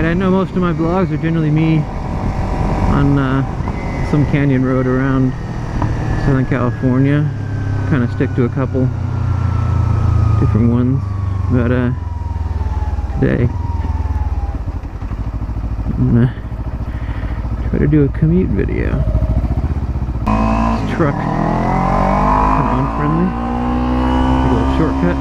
Alright, I know most of my vlogs are generally me on some canyon road around Southern California. Kind of stick to a couple different ones, but today I'm gonna try to do a commute video. This truck kind of unfriendly. Take a little shortcut.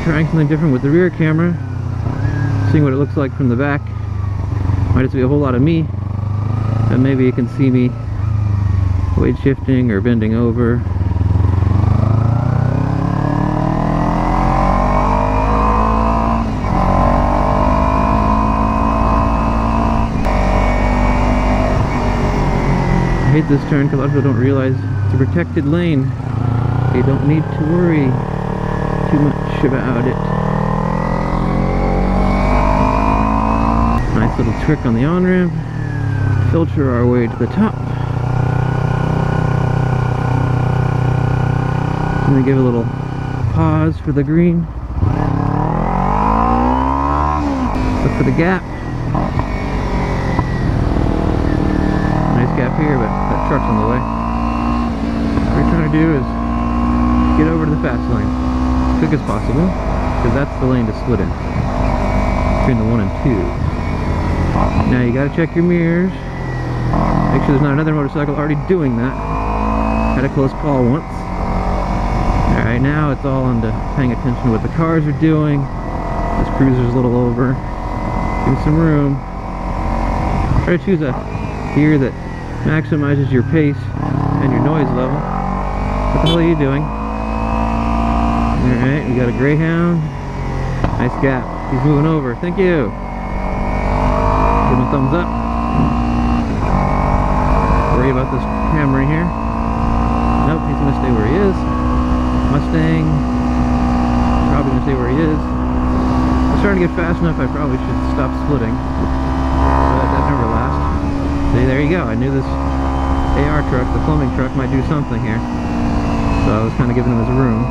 Trying something different with the rear camera, seeing what it looks like from the back. Might just be a whole lot of me, and maybe you can see me weight shifting or bending over. I hate this turn because a lot of people don't realize it's a protected lane. You don't need to worry too much about it. Nice little trick on the on-ramp. Filter our way to the top. I'm gonna give a little pause for the green. Look for the gap. Nice gap here, but that truck's on the way. What we're trying to do is get over to the fast lane as quick as possible, because that's the lane to split in between the 1 and 2. Now you gotta check your mirrors, make sure there's not another motorcycle already doing that. Had a close call once. Alright, now it's all on to paying attention to what the cars are doing. This cruiser's a little over. Give it some room. Try to choose a gear that maximizes your pace and your noise level. What the hell are you doing? Alright, we got a Greyhound. Nice gap. He's moving over. Thank you. Give him a thumbs up. Worry about this camera here. Nope, he's gonna stay where he is. Mustang. Probably gonna stay where he is. I'm starting to get fast enough, I probably should stop splitting. But that never lasts. See, there you go. I knew this AR truck, the plumbing truck, might do something here. So I was kind of giving him his room.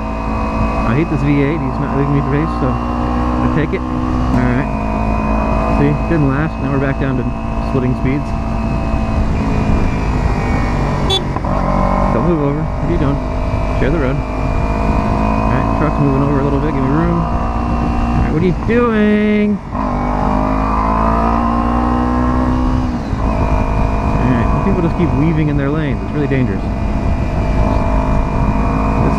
I hate this V8, he's not leaving me space, so I'm gonna take it. Alright. See, didn't last. Now we're back down to splitting speeds. Don't move over. What are you doing? Share the road. Alright, truck's moving over a little bit, give me room. Alright, what are you doing? Alright, people just keep weaving in their lanes. It's really dangerous.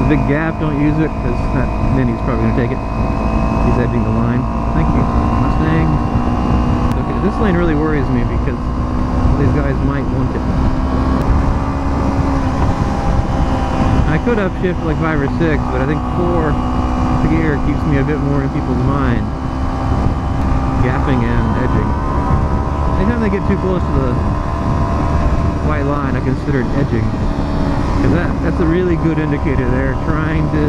Big gap, don't use it because that Mini's probably going to take it. He's edging the line. Thank you, Mustang. Okay, this lane really worries me because these guys might want it. I could upshift like 5 or 6, but I think 4 gear keeps me a bit more in people's mind. Gapping and edging. Anytime they get too close to the white line, I consider it edging. Because that's a really good indicator. They're trying to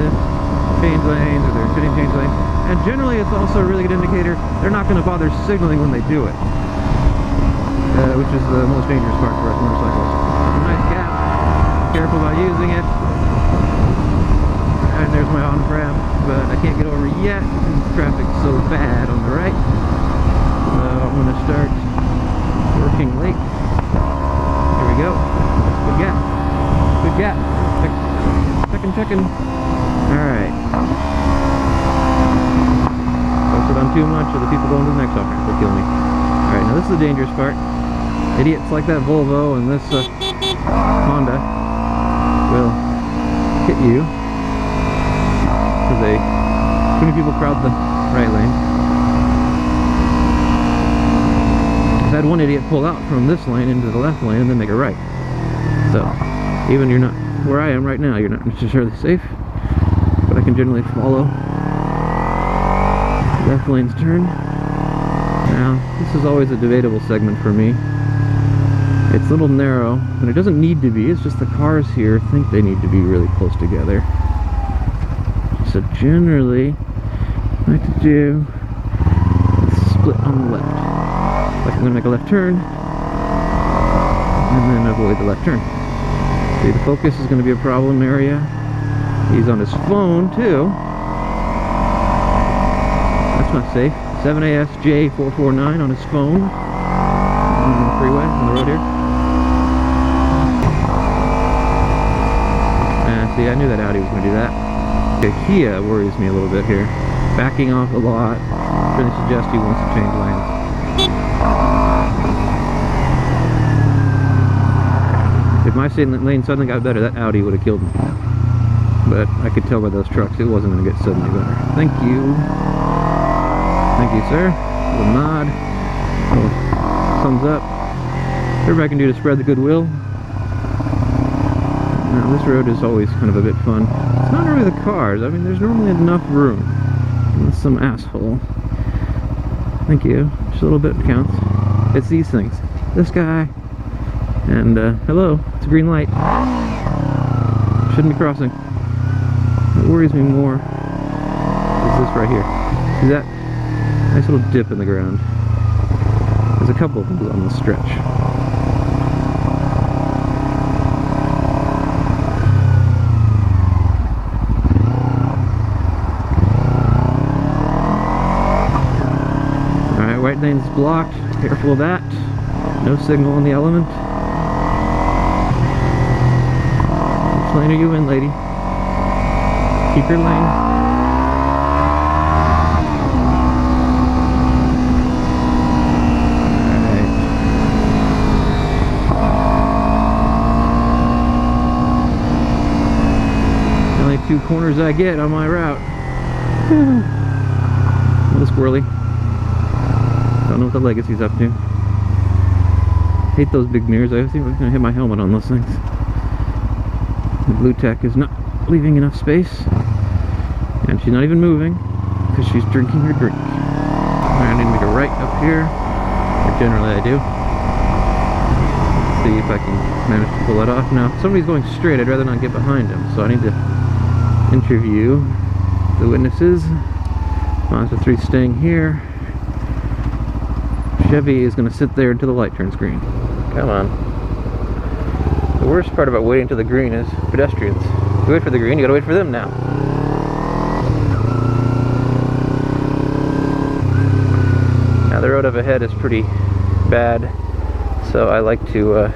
change lanes, or they're sitting change lanes. And generally it's also a really good indicator they're not going to bother signaling when they do it. Which is the most dangerous part for us motorcycles. Nice gap. Careful about using it. And there's my on-ramp, but I can't get over yet because traffic's so bad on the right. So I'm going to start working late. Here we go. Good gap. Good gap. Checking. Alright. Focus on too much, or the people going to the next off-ramp will kill me. Alright, now this is the dangerous part. Idiots like that Volvo and this Honda will hit you because too many people crowd the right lane. I've had one idiot pull out from this lane into the left lane and then make a right. So even you're not where I am right now, you're not necessarily safe, but I can generally follow the left lane's turn. Now, this is always a debatable segment for me. It's a little narrow, and it doesn't need to be, it's just the cars here think they need to be really close together. So generally, what I like to do split on the left. Like I'm gonna make a left turn, and then avoid the left turn. See, the focus is gonna be a problem area. He's on his phone too. That's not safe. 7ASJ449 on his phone. On the freeway, on the road here. See, I knew that Audi was going to do that. The Kia worries me a little bit here. Backing off a lot. Really suggest he wants to change lanes. If my lane suddenly got better, that Audi would have killed me. But I could tell by those trucks it wasn't going to get suddenly better. Thank you. Thank you, sir. A little nod. A little thumbs up. Whatever I can do to spread the goodwill. Now this road is always kind of a bit fun. It's not really the cars. I mean, there's normally enough room. Unless some asshole. Thank you. Just a little bit counts. It's these things. This guy. And, hello. It's a green light. Shouldn't be crossing. What worries me more is this right here. See that? Nice little dip in the ground. There's a couple of them on the stretch. White lane's blocked. Careful of that. No signal on the element. Which lane are you in, lady? Keep your lane. Alright. Only 2 corners I get on my route. A little squirrely. Don't know what the Legacy's up to. Hate those big mirrors. I think I'm gonna hit my helmet on those things. The blue tech is not leaving enough space, and she's not even moving because she's drinking her drink. I need to make a right up here, or generally I do. Let's see if I can manage to pull that off. Now, if somebody's going straight, I'd rather not get behind him, so I need to interview the witnesses. Mazda 3 staying here. Chevy is going to sit there until the light turns green. Come on. The worst part about waiting until the green is pedestrians. If you wait for the green, you gotta wait for them now. Now the road up ahead is pretty bad, so I like to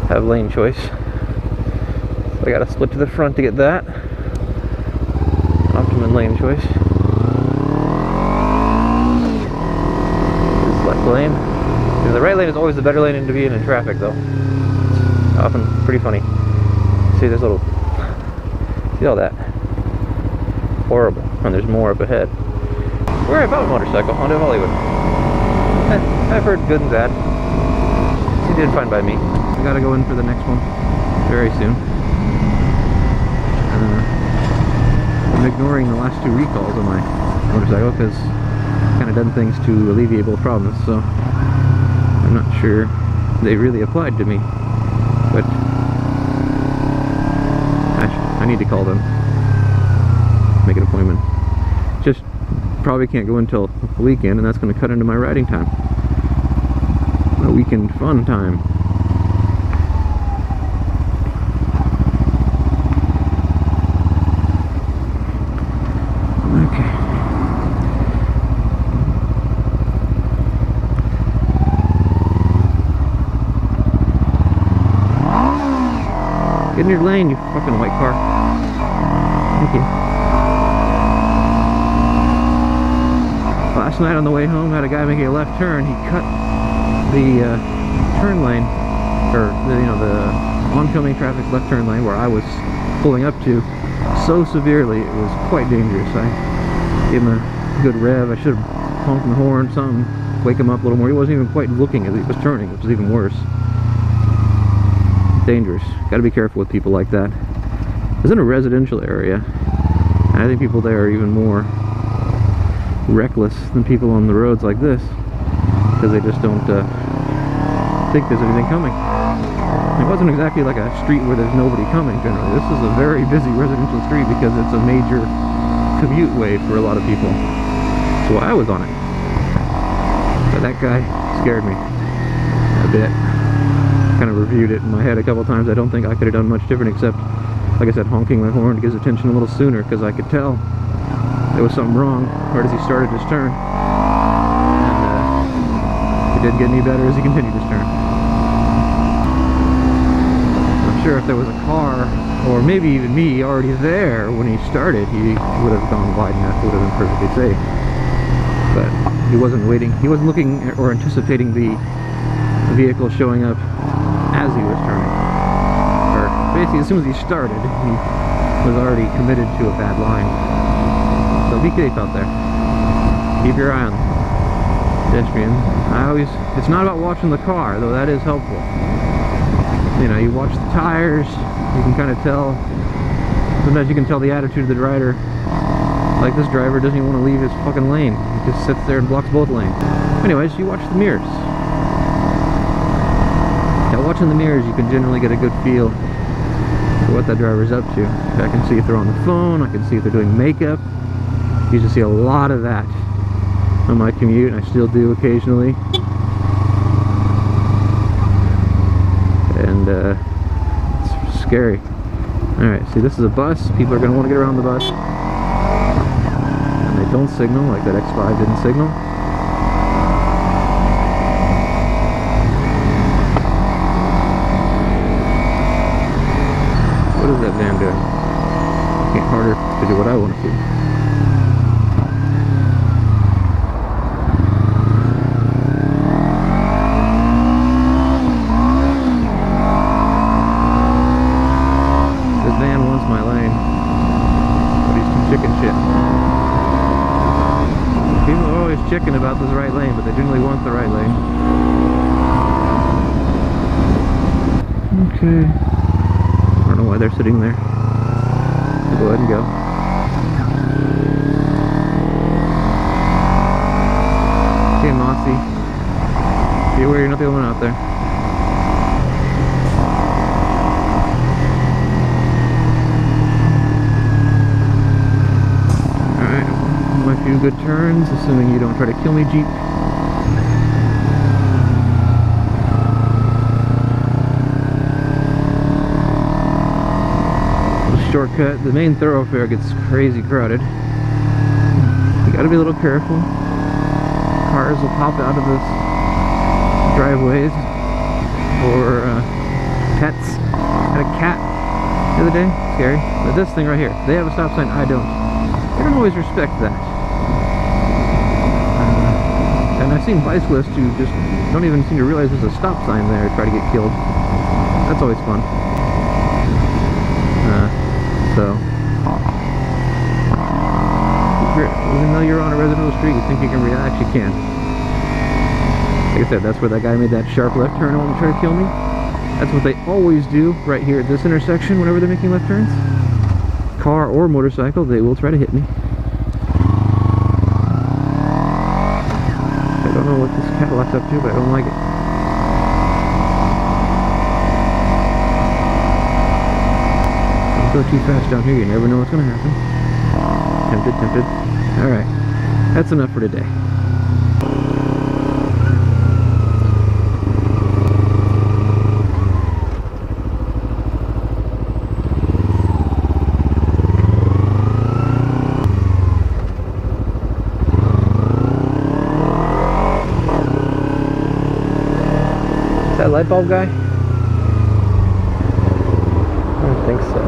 have lane choice. So I gotta split to the front to get that. Optimum lane choice. Lane. The right lane is always the better lane to be in traffic, though. It's often pretty funny. See, there's little. See all that? Horrible. And there's more up ahead. Where I bought a motorcycle, Honda of Hollywood. I've heard good and bad. He did fine by me. I gotta go in for the next one very soon. I'm ignoring the last 2 recalls on my motorcycle because kind of done things to alleviate both problems, so I'm not sure they really applied to me, but I need to call them, make an appointment. Just probably can't go until the weekend, and that's going to cut into my riding time, my weekend fun time. Get in your lane, you fucking white car. Thank you. Last night on the way home, had a guy making a left turn. He cut the turn lane, or the oncoming traffic's left turn lane where I was pulling up to, so severely it was quite dangerous. I gave him a good rev. I should have honked the horn, something, wake him up a little more. He wasn't even quite looking as he was turning, which was even worse. Dangerous. Got to be careful with people like that. It's in a residential area, and I think people there are even more reckless than people on the roads like this, because they just don't think there's anything coming. It wasn't exactly like a street where there's nobody coming generally. This is a very busy residential street because it's a major commute way for a lot of people. So I was on it. But that guy scared me a bit. Kind of reviewed it in my head a couple times. I don't think I could have done much different except, like I said, honking my horn to get his attention a little sooner, because I could tell there was something wrong right as he started his turn. And it didn't get any better as he continued his turn. I'm sure if there was a car, or maybe even me, already there when he started, he would have gone wide enough. It would have been perfectly safe. But he wasn't waiting. He wasn't looking or anticipating the vehicle showing up as he was turning. Or basically, as soon as he started, he was already committed to a bad line. So be safe out there. Keep your eye on the pedestrian. It's not about watching the car, though that is helpful. You know, you watch the tires, you can kind of tell. Sometimes you can tell the attitude of the rider. Like this driver doesn't even want to leave his fucking lane. He just sits there and blocks both lanes. Anyways, you watch the mirrors. Now, watching the mirrors, you can generally get a good feel for what that driver's up to. I can see if they're on the phone, I can see if they're doing makeup. I used to see a lot of that on my commute, and I still do occasionally. And it's scary. Alright, see, this is a bus. People are going to want to get around the bus. And they don't signal, like that X5 didn't signal. What is that van doing? Making it harder to do what I want to do. Chicken about this right lane, but they generally want the right lane. Okay. I don't know why they're sitting there. So go ahead and go. Okay, Mossy. Be aware you're not the only one out there. A few good turns, assuming you don't try to kill me, Jeep. Little shortcut. The main thoroughfare gets crazy crowded. You gotta be a little careful. Cars will pop out of the driveways. Or pets. I had a cat the other day. Scary. But this thing right here, they have a stop sign, I don't. I don't always respect that. And I've seen bicyclists who just don't even seem to realize there's a stop sign there to try to get killed. That's always fun. Even though you're on a residential street, you think you can relax, you can. Like I said, that's where that guy made that sharp left turn and wanted to try to kill me. That's what they always do right here at this intersection whenever they're making left turns. Car or motorcycle, they will try to hit me. I don't know what this Cadillac's up to, but I don't like it. Don't go too fast down here, you never know what's going to happen. Tempted. Alright, that's enough for today. That light bulb guy? I don't think so.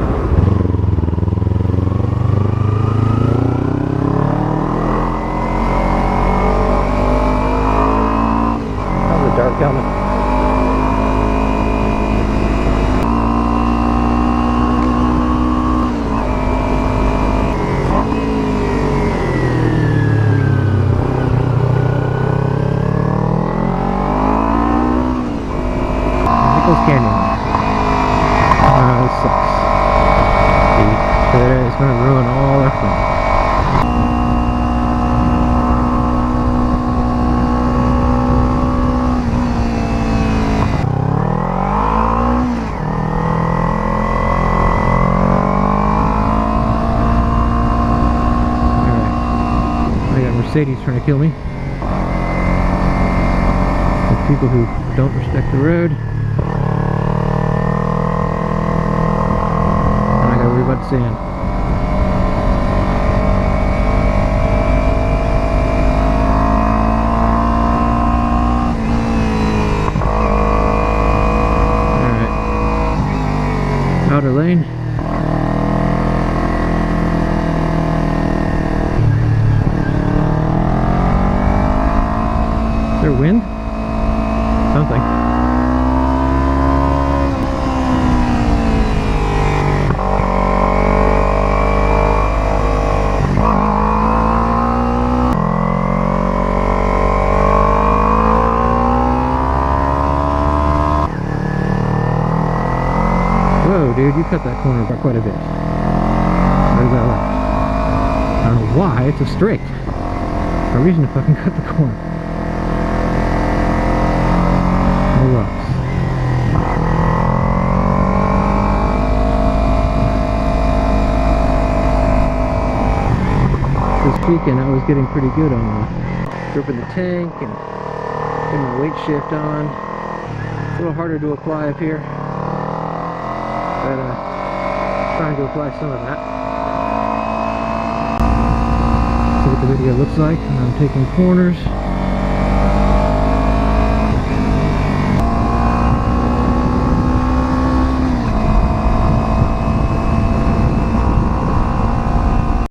That was a dark helmet. Canyon. Oh, this sucks. It's going to ruin all our fun. Alright. I got Mercedes trying to kill me. People who don't respect the road. And I gotta worry about sand. Alright. Outer lane. Is there wind? Something. Whoa, dude, you cut that corner by quite a bit. Where does that left? I don't know why, it's a straight. No reason to fucking cut the corner. Rocks. This weekend I was getting pretty good on gripping the tank and getting my weight shift on. It's a little harder to apply up here, but trying to apply some of that. See what the video looks like when I'm taking corners.